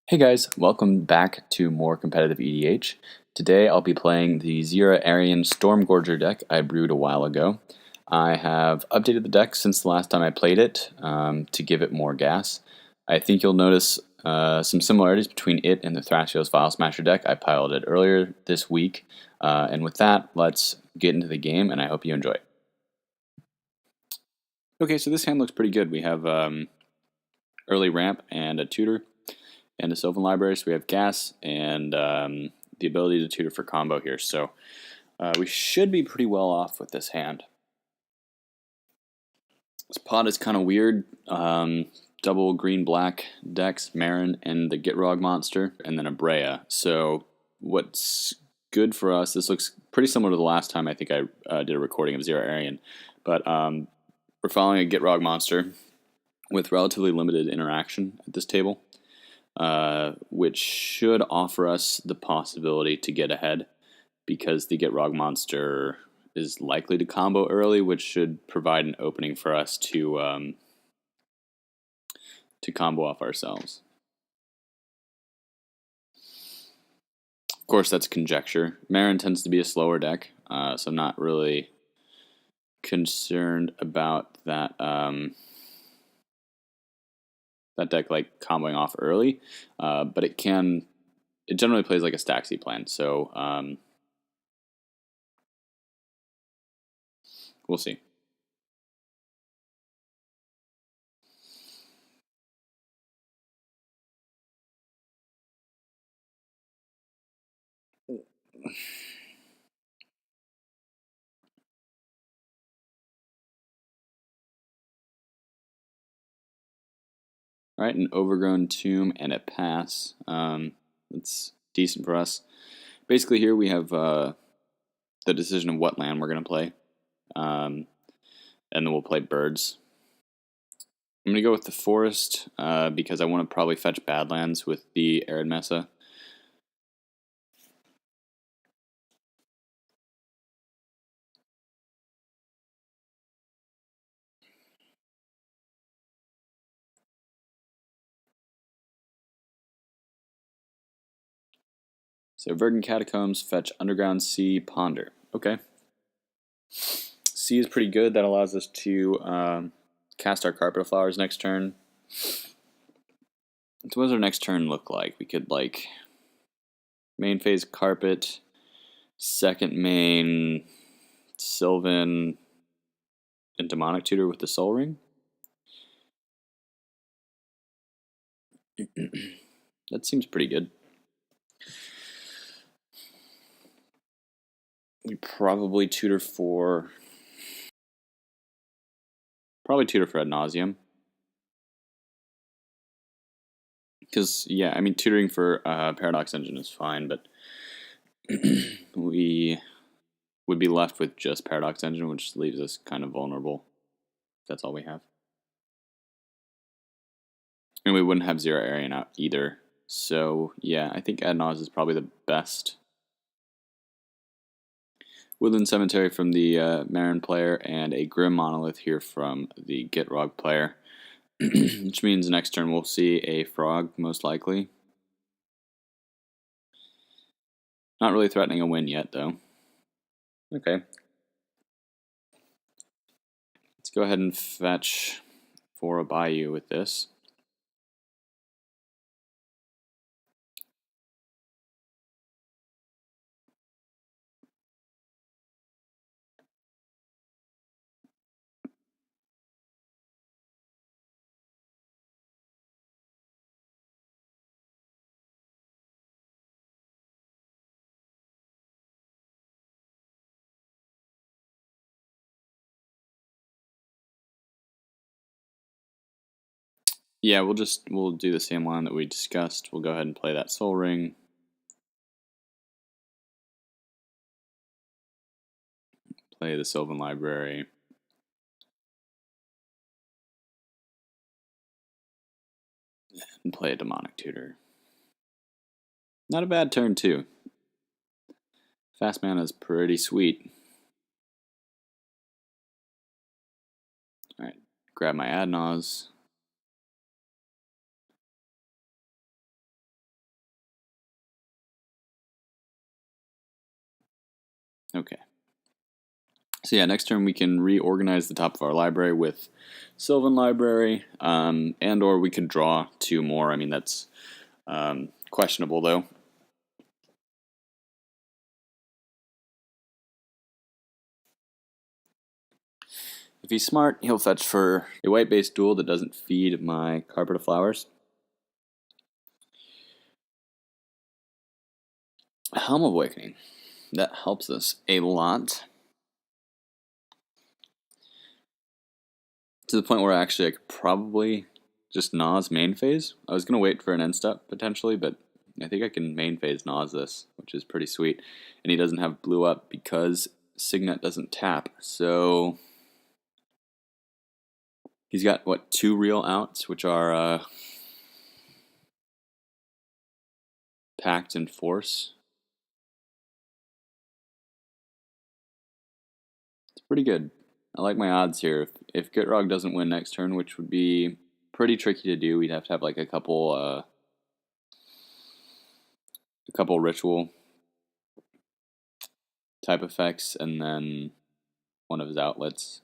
Hey guys, welcome back to more competitive EDH. Today I'll be playing the Xira Arien Storm Gorger deck I brewed a while ago. I have updated the deck since the last time I played it to give it more gas. I think you'll notice some similarities between it and the Thrasios File Smasher deck I piloted earlier this week. And with that, let's get into the game and I hope you enjoy it. Okay, so this hand looks pretty good. We have early ramp and a tutor and a Sylvan Library, so we have gas and the ability to tutor for combo here, so we should be pretty well off with this hand. This pot is kind of weird. Double green-black decks, Meren and the Gitrog monster, and then a Breya. So what's good for us, this looks pretty similar to the last time I think I did a recording of Xira Arien, but we're following a Gitrog monster with relatively limited interaction at this table. Which should offer us the possibility to get ahead because the Gitrog monster is likely to combo early, which should provide an opening for us to combo off ourselves. Of course, that's conjecture. Meren tends to be a slower deck, so I'm not really concerned about that. That deck like comboing off early, but it generally plays like a Staxy plan, so we'll see. All right, an Overgrown Tomb and a pass. That's decent for us. Basically, here we have the decision of what land we're going to play. And then we'll play birds. I'm going to go with the forest because I want to probably fetch Badlands with the Arid Mesa. So Verdant Catacombs, fetch Underground Sea, Ponder. Okay. Sea is pretty good. That allows us to cast our Carpet of Flowers next turn. So what does our next turn look like? We could like main phase Carpet, second main Sylvan, and Demonic Tutor with the Soul Ring. That seems pretty good. We probably tutor for ad nauseum. Because, yeah, I mean, tutoring for Paradox Engine is fine, but we would be left with just Paradox Engine, which leaves us kind of vulnerable. That's all we have. And we wouldn't have Xira Arien out either. So, yeah, I think ad nauseum is probably the best. Woodland Cemetery from the Meren player, and a Grim Monolith here from the Gitrog player. Which means next turn we'll see a frog, most likely. Not really threatening a win yet, though. Okay. Let's go ahead and fetch for a Bayou with this. Yeah, we'll do the same line that we discussed. We'll go ahead and play that Soul Ring. Play the Sylvan Library. And play a Demonic Tutor. Not a bad turn, too. Fast mana is pretty sweet. Alright, grab my Adnaz. Okay. So yeah, next turn we can reorganize the top of our library with Sylvan Library, and or we could draw 2 more. I mean, that's questionable though. If he's smart, he'll fetch for a white-based duel that doesn't feed my Carpet of Flowers. Helm of Awakening. That helps us a lot. To the point where actually I could probably just Nas main phase. I was going to wait for an end step potentially, but I think I can main phase Nas this, which is pretty sweet. And he doesn't have blue up because Signet doesn't tap. So he's got, what, 2 real outs, which are Pact and Force. It's pretty good. I like my odds here. If Gitrog doesn't win next turn, which would be pretty tricky to do, we'd have to have like a couple ritual type effects and then one of his outlets.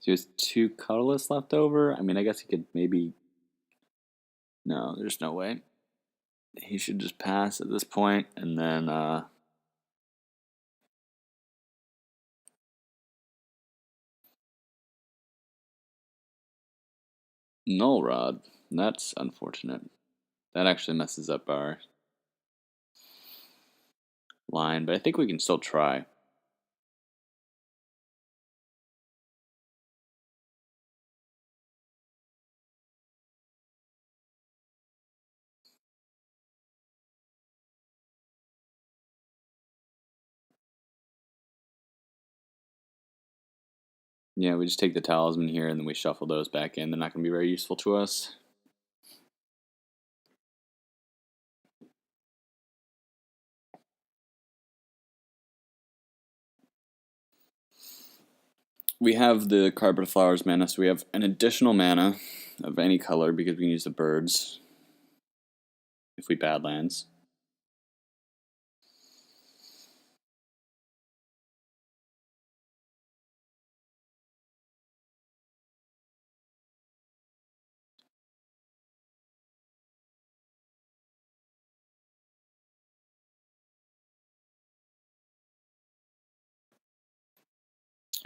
So he has 2 colorless left over. I mean, I guess he could maybe... No, there's no way. He should just pass at this point, and then Null Rod. That's unfortunate. That actually messes up our line, but I think we can still try. Yeah, we just take the talisman here and then we shuffle those back in. They're not going to be very useful to us. We have the Carpet of Flowers mana, so we have an additional mana of any color because we can use the birds if we badlands.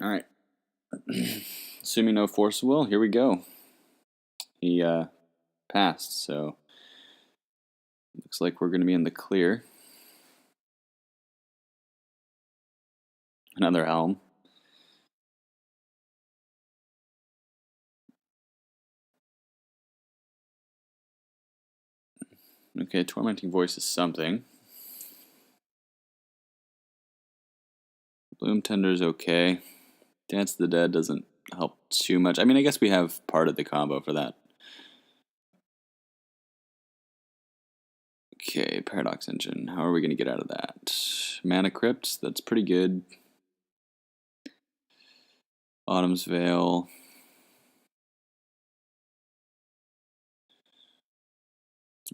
Alright. Assuming no force of will, here we go. He passed, so looks like we're going to be in the clear. Another helm. Okay, Tormenting Voice is something. Bloom Tender is okay. Dance of the Dead doesn't help too much. I mean, I guess we have part of the combo for that. Okay, Paradox Engine. How are we going to get out of that? Mana Crypt, that's pretty good. Autumn's Veil.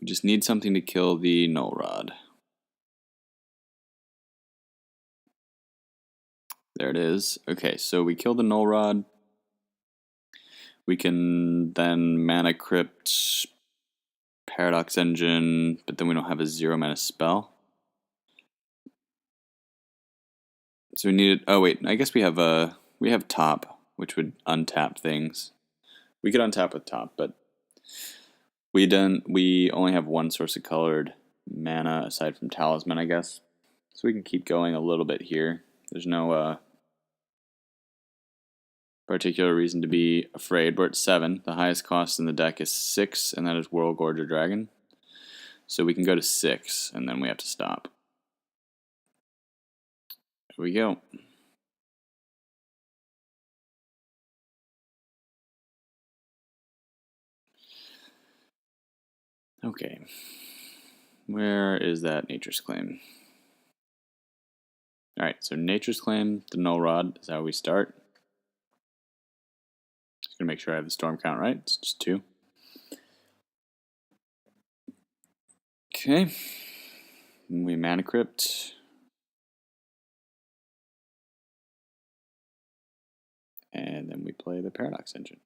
We just need something to kill the Null Rod. There it is. Okay, so we kill the Null Rod. We can then Mana Crypt, Paradox Engine, but then we don't have a 0 mana spell. So we needed... Oh wait, I guess we have Top, which would untap things. We could untap with Top, but we only have one source of colored mana aside from Talisman, I guess. So we can keep going a little bit here. There's no particular reason to be afraid. We're at 7. The highest cost in the deck is 6, and that is World Gorger Dragon. So we can go to 6, and then we have to stop. Here we go. Okay. Where is that Nature's Claim? Alright, so Nature's Claim, the Null Rod is how we start. Just gonna make sure I have the storm count right. It's just 2. Okay. We Mana Crypt. And then we play the Paradox Engine.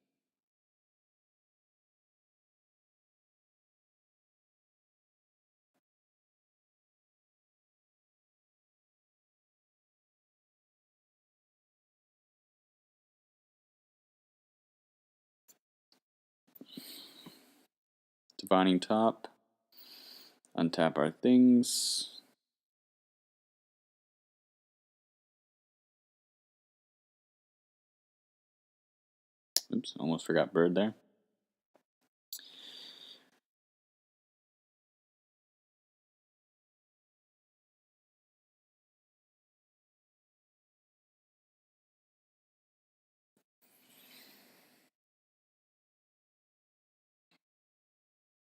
Divining Top. Untap our things. Oops, almost forgot bird there.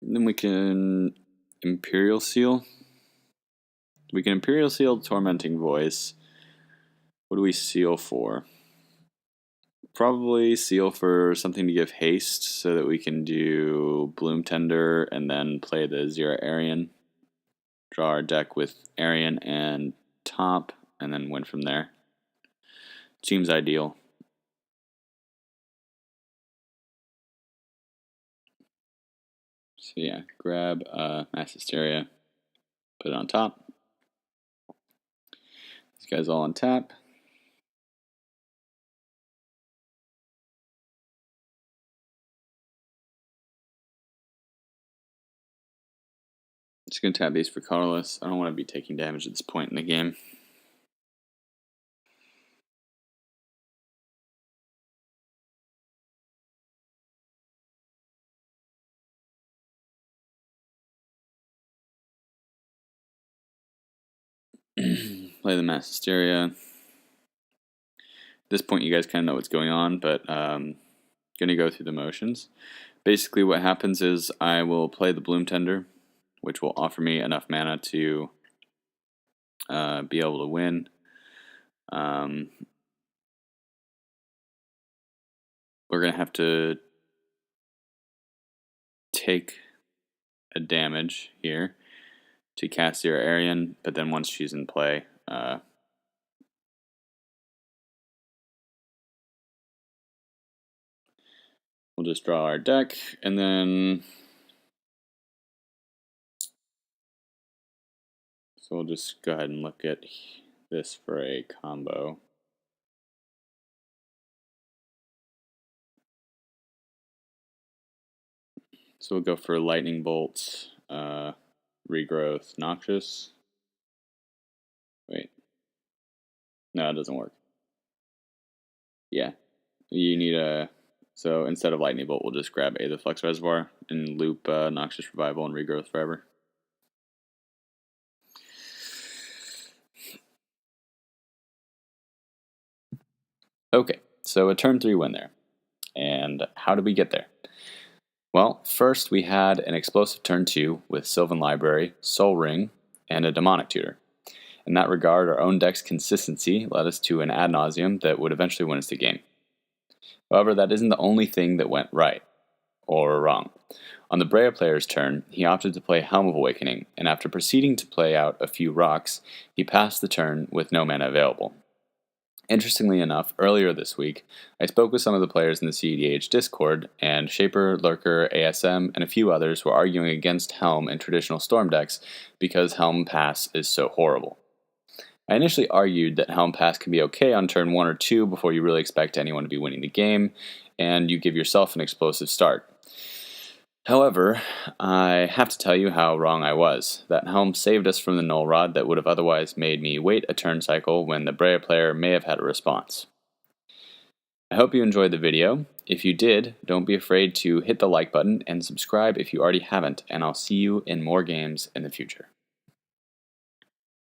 And then we can Imperial Seal. We can Imperial Seal Tormenting Voice. What do we seal for? Probably seal for something to give haste so that we can do Bloom Tender and then play the Xira Arien. Draw our deck with Arien and top and then win from there. Seems ideal. So yeah, grab Mass Hysteria, put it on top. These guys all on tap. Just going to tap these for colorless. I don't want to be taking damage at this point in the game. Play the Mass Hysteria. At this point, you guys kind of know what's going on, but going to go through the motions. Basically, what happens is I will play the Bloom Tender, which will offer me enough mana to be able to win. We're going to have to take a damage here to cast Xira Arien, but then once she's in play, we'll just draw our deck, and then so we'll just go ahead and look at this for a combo. So we'll go for Lightning Bolt, Regrowth, Noxious. Wait. No, it doesn't work. Yeah. You need a... So instead of Lightning Bolt, we'll just grab the Flux Reservoir and loop Noxious Revival and Regrowth forever. Okay, so a turn 3 win there. And how did we get there? Well, first we had an explosive turn 2 with Sylvan Library, Soul Ring, and a Demonic Tutor. In that regard, our own deck's consistency led us to an ad nauseum that would eventually win us the game. However, that isn't the only thing that went right, or wrong. On the Breya player's turn, he opted to play Helm of Awakening, and after proceeding to play out a few rocks, he passed the turn with no mana available. Interestingly enough, earlier this week, I spoke with some of the players in the EDH Discord, and Shaper, Lurker, ASM, and a few others were arguing against Helm in traditional Storm decks because Helm Pass is so horrible. I initially argued that Helm Pass can be okay on turn 1 or 2 before you really expect anyone to be winning the game, and you give yourself an explosive start. However, I have to tell you how wrong I was. That Helm saved us from the Null Rod that would have otherwise made me wait a turn cycle when the Breya player may have had a response. I hope you enjoyed the video. If you did, don't be afraid to hit the like button and subscribe if you already haven't, and I'll see you in more games in the future.